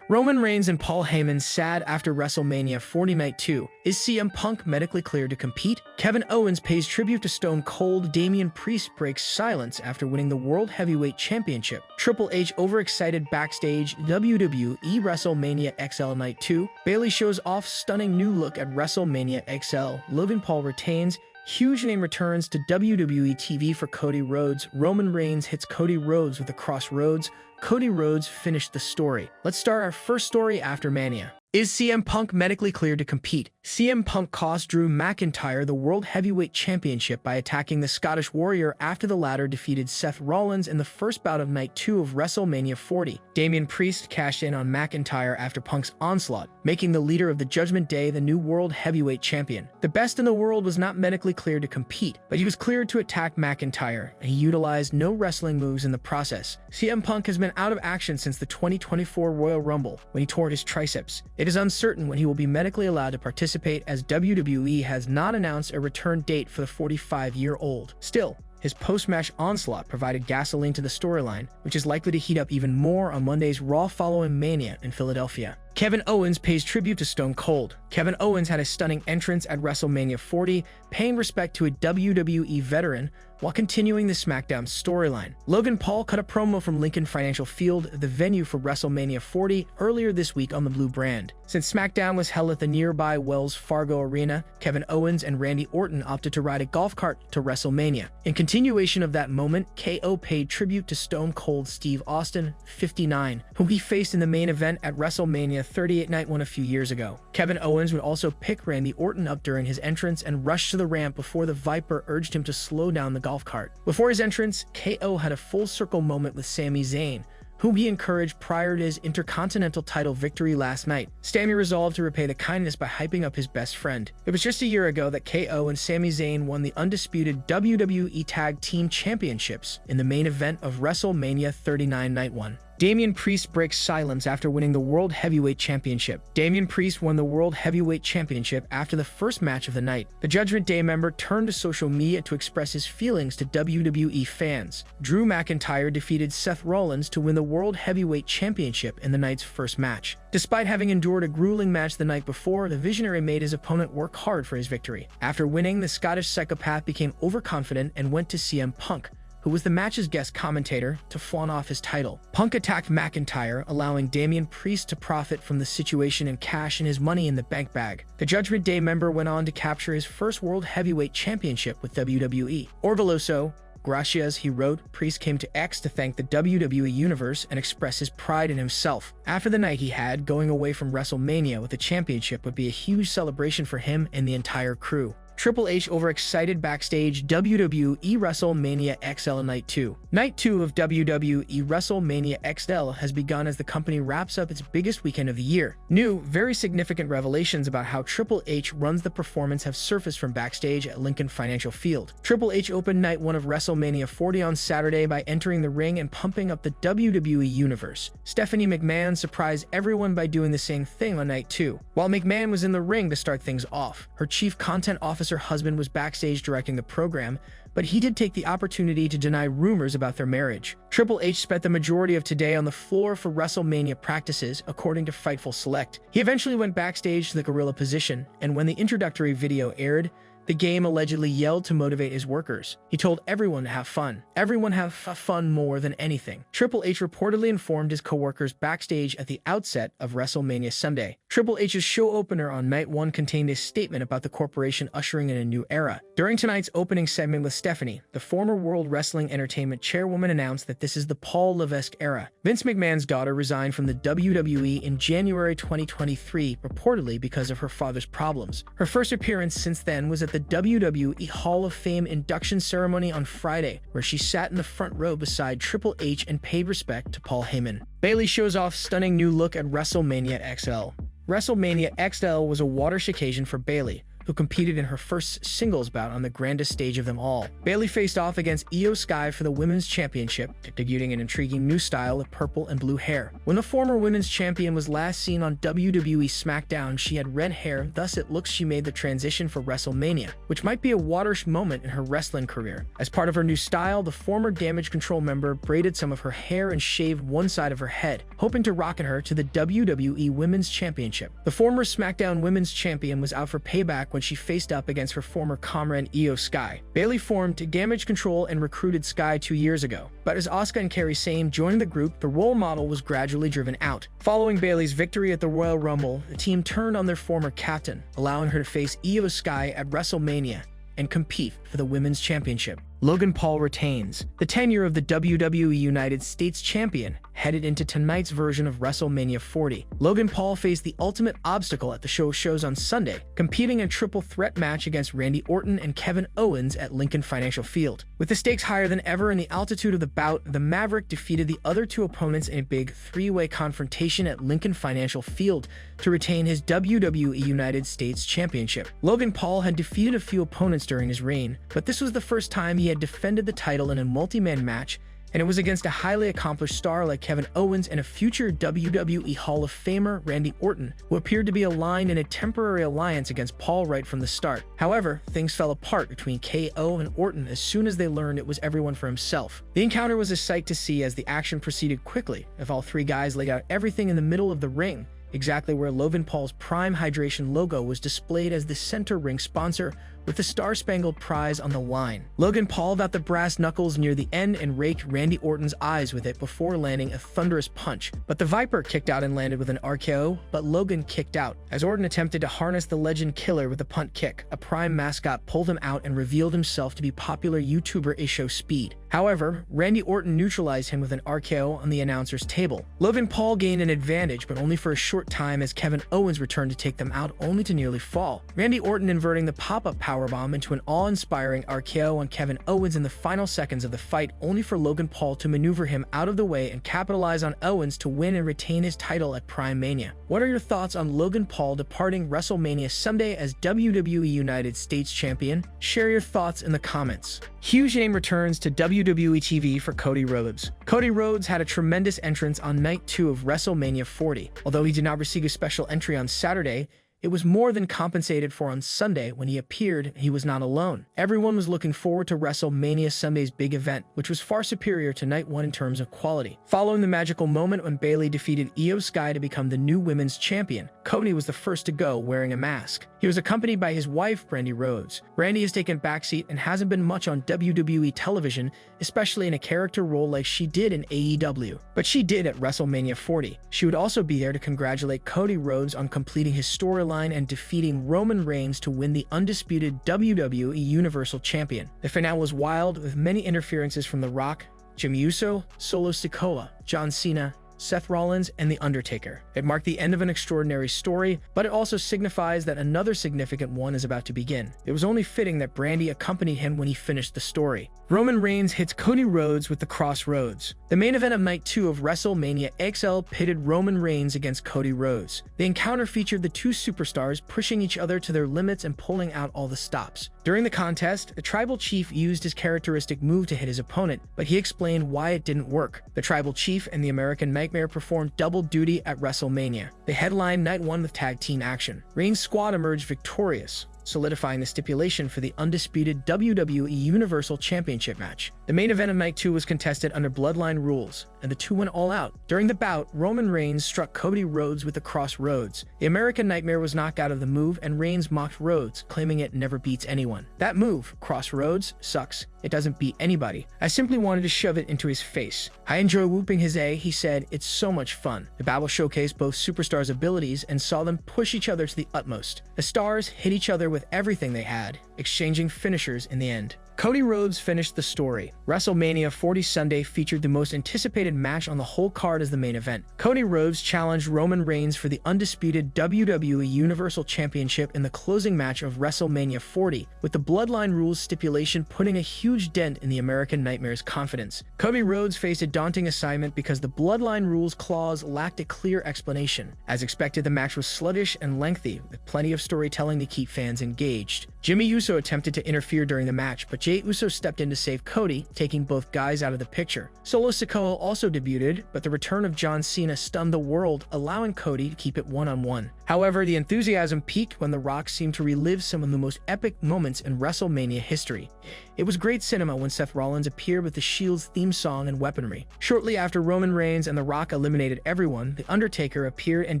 Roman Reigns and Paul Heyman sad after WrestleMania 40 Night 2. Is CM Punk medically cleared to compete? Kevin Owens pays tribute to Stone Cold. Damian Priest breaks silence after winning the World Heavyweight Championship. Triple H overexcited backstage. WWE WrestleMania XL Night 2. Bayley shows off stunning new look at WrestleMania XL. Logan Paul retains. Huge name returns to WWE TV for Cody Rhodes. Roman Reigns hits Cody Rhodes with the Cross Rhodes. Cody Rhodes finished the story. Let's start our first story after Mania. Is CM Punk medically cleared to compete? CM Punk cost Drew McIntyre the World Heavyweight Championship by attacking the Scottish Warrior after the latter defeated Seth Rollins in the first bout of Night 2 of WrestleMania 40. Damien Priest cashed in on McIntyre after Punk's onslaught, making the leader of the Judgment Day the new World Heavyweight Champion. The best in the world was not medically cleared to compete, but he was cleared to attack McIntyre, and he utilized no wrestling moves in the process. CM Punk has been out of action since the 2024 Royal Rumble, when he tore his triceps. It is uncertain when he will be medically allowed to participate, as WWE has not announced a return date for the 45-year-old. Still, his post-match onslaught provided gasoline to the storyline, which is likely to heat up even more on Monday's Raw following Mania in Philadelphia. Kevin Owens pays tribute to Stone Cold. Kevin Owens had a stunning entrance at WrestleMania 40, paying respect to a WWE veteran while continuing the SmackDown storyline. Logan Paul cut a promo from Lincoln Financial Field, the venue for WrestleMania 40, earlier this week on the Blue brand. Since SmackDown was held at the nearby Wells Fargo Arena, Kevin Owens and Randy Orton opted to ride a golf cart to WrestleMania. In continuation of that moment, KO paid tribute to Stone Cold Steve Austin, 59, whom he faced in the main event at WrestleMania 38 Night 1 a few years ago. Kevin Owens would also pick Randy Orton up during his entrance and rush to the ramp before the Viper urged him to slow down the golf cart. Before his entrance, KO had a full circle moment with Sami Zayn, whom he encouraged prior to his Intercontinental title victory last night. Sami resolved to repay the kindness by hyping up his best friend. It was just a year ago that KO and Sami Zayn won the undisputed WWE Tag Team Championships in the main event of WrestleMania 39 Night 1. Damien Priest breaks silence after winning the World Heavyweight Championship. Damien Priest won the World Heavyweight Championship after the first match of the night. The Judgment Day member turned to social media to express his feelings to WWE fans. Drew McIntyre defeated Seth Rollins to win the World Heavyweight Championship in the night's first match. Despite having endured a grueling match the night before, the Visionary made his opponent work hard for his victory. After winning, the Scottish psychopath became overconfident and went to CM Punk, who was the match's guest commentator, to flaunt off his title. Punk attacked McIntyre, allowing Damian Priest to profit from the situation and cash in his Money in the Bank bag. The Judgment Day member went on to capture his first World Heavyweight Championship with WWE. Orgulloso, gracias, he wrote. Priest came to X to thank the WWE Universe and express his pride in himself. After the night he had, going away from WrestleMania with the championship would be a huge celebration for him and the entire crew. Triple H overexcited backstage. WWE WrestleMania XL Night 2. Night 2 of WWE WrestleMania XL has begun as the company wraps up its biggest weekend of the year. New, very significant revelations about how Triple H runs the performance have surfaced from backstage at Lincoln Financial Field. Triple H opened Night 1 of WrestleMania 40 on Saturday by entering the ring and pumping up the WWE Universe. Stephanie McMahon surprised everyone by doing the same thing on Night 2. While McMahon was in the ring to start things off, her chief content officer husband was backstage directing the program, but he did take the opportunity to deny rumors about their marriage. Triple H spent the majority of today on the floor for WrestleMania practices, according to Fightful Select. He eventually went backstage to the gorilla position, and when the introductory video aired, the game allegedly yelled to motivate his workers. He told everyone to have fun. Everyone have fun more than anything. Triple H reportedly informed his co-workers backstage at the outset of WrestleMania Sunday. Triple H's show opener on Night 1 contained a statement about the corporation ushering in a new era. During tonight's opening segment with Stephanie, the former World Wrestling Entertainment chairwoman announced that this is the Paul Levesque era. Vince McMahon's daughter resigned from the WWE in January 2023, reportedly because of her father's problems. Her first appearance since then was at the WWE Hall of Fame induction ceremony on Friday, where she sat in the front row beside Triple H and paid respect to Paul Heyman. Bayley shows off stunning new look at WrestleMania XL. WrestleMania XL was a watershed occasion for Bayley, who competed in her first singles bout on the grandest stage of them all. Bayley faced off against Io Sky for the Women's Championship, debuting an intriguing new style of purple and blue hair. When the former Women's Champion was last seen on WWE SmackDown, she had red hair, thus it looks she made the transition for WrestleMania, which might be a watershed moment in her wrestling career. As part of her new style, the former Damage Control member braided some of her hair and shaved one side of her head, hoping to rocket her to the WWE Women's Championship. The former SmackDown Women's Champion was out for payback when she faced up against her former comrade Io Sky. Bayley formed Damage Control and recruited Sky 2 years ago, but as Asuka and Kairi Sane joined the group, the role model was gradually driven out. Following Bayley's victory at the Royal Rumble, the team turned on their former captain, allowing her to face Io Sky at WrestleMania and compete for the Women's Championship. Logan Paul retains. The tenure of the WWE United States Champion headed into tonight's version of WrestleMania 40. Logan Paul faced the ultimate obstacle at the shows on Sunday, competing in a triple threat match against Randy Orton and Kevin Owens at Lincoln Financial Field. With the stakes higher than ever and the altitude of the bout, the Maverick defeated the other two opponents in a big three-way confrontation at Lincoln Financial Field to retain his WWE United States Championship. Logan Paul had defeated a few opponents during his reign, but this was the first time he had defended the title in a multi-man match, and it was against a highly accomplished star like Kevin Owens and a future WWE Hall of Famer Randy Orton, who appeared to be aligned in a temporary alliance against Paul right from the start. However, things fell apart between KO and Orton as soon as they learned it was everyone for himself. The encounter was a sight to see as the action proceeded quickly, as all three guys laid out everything in the middle of the ring, exactly where Logan Paul's Prime Hydration logo was displayed as the center ring sponsor, with the Star-Spangled Prize on the line. Logan Paul got the brass knuckles near the end and raked Randy Orton's eyes with it before landing a thunderous punch. But the Viper kicked out and landed with an RKO, but Logan kicked out. As Orton attempted to harness the Legend Killer with a punt kick, a Prime mascot pulled him out and revealed himself to be popular YouTuber Isho Speed. However, Randy Orton neutralized him with an RKO on the announcer's table. Logan Paul gained an advantage, but only for a short time as Kevin Owens returned to take them out only to nearly fall. Randy Orton inverting the pop-up powerbomb into an awe-inspiring RKO on Kevin Owens in the final seconds of the fight, only for Logan Paul to maneuver him out of the way and capitalize on Owens to win and retain his title at Prime Mania. What are your thoughts on Logan Paul departing WrestleMania Sunday as WWE United States Champion? Share your thoughts in the comments. Huge name returns to WWE TV for Cody Rhodes. Cody Rhodes had a tremendous entrance on Night 2 of WrestleMania 40. Although he did not receive a special entry on Saturday, it was more than compensated for on Sunday when he appeared. He was not alone. Everyone was looking forward to WrestleMania Sunday's big event, which was far superior to Night 1 in terms of quality. Following the magical moment when Bayley defeated Io Sky to become the new women's champion, Cody was the first to go wearing a mask. He was accompanied by his wife, Brandi Rhodes. Brandi has taken backseat and hasn't been much on WWE television, especially in a character role like she did in AEW. But she did at WrestleMania 40. She would also be there to congratulate Cody Rhodes on completing his storyline and defeating Roman Reigns to win the undisputed WWE Universal Champion. The finale was wild, with many interferences from The Rock, Jim Uso, Solo Sikoa, John Cena, Seth Rollins, and The Undertaker. It marked the end of an extraordinary story, but it also signifies that another significant one is about to begin. It was only fitting that Brandi accompanied him when he finished the story. Roman Reigns hits Cody Rhodes with the Cross Rhodes. The main event of Night 2 of WrestleMania XL pitted Roman Reigns against Cody Rhodes. The encounter featured the two superstars pushing each other to their limits and pulling out all the stops. During the contest, the Tribal Chief used his characteristic move to hit his opponent, but he explained why it didn't work. The Tribal Chief and the American Nightmare performed double duty at WrestleMania. They headlined Night 1 with tag team action. Reigns' squad emerged victorious, solidifying the stipulation for the undisputed WWE Universal Championship match. The main event of Night 2 was contested under Bloodline rules, and the two went all out. During the bout, Roman Reigns struck Cody Rhodes with the Cross Rhodes. The American Nightmare was knocked out of the move, and Reigns mocked Rhodes, claiming it never beats anyone. That move, Cross Rhodes, sucks. It doesn't beat anybody. I simply wanted to shove it into his face. I enjoy whooping his A, he said. It's so much fun. The battle showcased both superstars' abilities and saw them push each other to the utmost. The stars hit each other with everything they had, exchanging finishers in the end. Cody Rhodes finished the story. WrestleMania 40 Sunday featured the most anticipated match on the whole card as the main event. Cody Rhodes challenged Roman Reigns for the undisputed WWE Universal Championship in the closing match of WrestleMania 40, with the Bloodline Rules stipulation putting a huge dent in the American Nightmare's confidence. Cody Rhodes faced a daunting assignment because the Bloodline Rules clause lacked a clear explanation. As expected, the match was sluggish and lengthy, with plenty of storytelling to keep fans engaged. Jimmy Uso attempted to interfere during the match, but Jey Uso stepped in to save Cody, taking both guys out of the picture. Solo Sikoa also debuted, but the return of John Cena stunned the world, allowing Cody to keep it one-on-one. However, the enthusiasm peaked when The Rock seemed to relive some of the most epic moments in WrestleMania history. It was great cinema when Seth Rollins appeared with the Shield's theme song and weaponry. Shortly after Roman Reigns and The Rock eliminated everyone, The Undertaker appeared and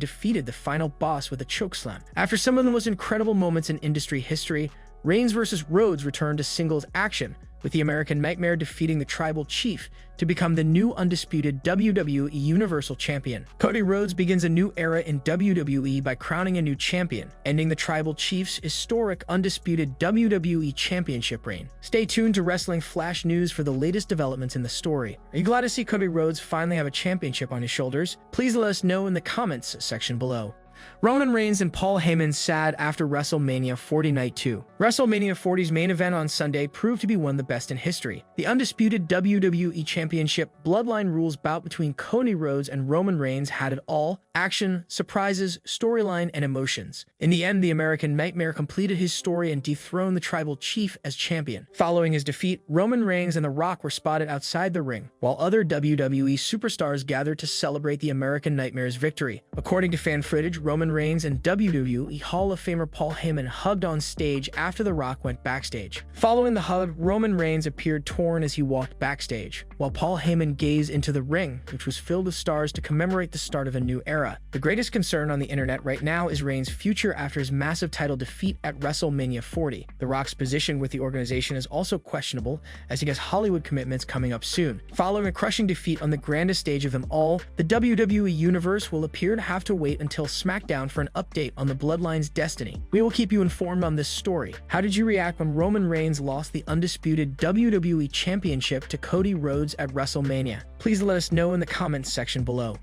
defeated the final boss with a chokeslam. After some of the most incredible moments in industry history, Reigns vs. Rhodes returned to singles action, with the American Nightmare defeating the Tribal Chief to become the new undisputed WWE Universal Champion. Cody Rhodes begins a new era in WWE by crowning a new champion, ending the Tribal Chief's historic undisputed WWE Championship reign. Stay tuned to Wrestling Flash News for the latest developments in the story. Are you glad to see Cody Rhodes finally have a championship on his shoulders? Please let us know in the comments section below. Roman Reigns and Paul Heyman sad after WrestleMania 40 Night 2. WrestleMania 40's main event on Sunday proved to be one of the best in history. The undisputed WWE Championship Bloodline Rules bout between Cody Rhodes and Roman Reigns had it all: action, surprises, storyline, and emotions. In the end, the American Nightmare completed his story and dethroned the Tribal Chief as champion. Following his defeat, Roman Reigns and The Rock were spotted outside the ring, while other WWE superstars gathered to celebrate the American Nightmare's victory. According to fan footage, Roman Reigns and WWE Hall of Famer Paul Heyman hugged on stage after The Rock went backstage. Following the hug, Roman Reigns appeared torn as he walked backstage, while Paul Heyman gazed into the ring, which was filled with stars to commemorate the start of a new era. The greatest concern on the internet right now is Reigns' future after his massive title defeat at WrestleMania 40. The Rock's position with the organization is also questionable, as he has Hollywood commitments coming up soon. Following a crushing defeat on the grandest stage of them all, the WWE Universe will appear to have to wait until SmackDown for an update on the Bloodline's destiny. We will keep you informed on this story. How did you react when Roman Reigns lost the undisputed WWE Championship to Cody Rhodes at WrestleMania? Please let us know in the comments section below.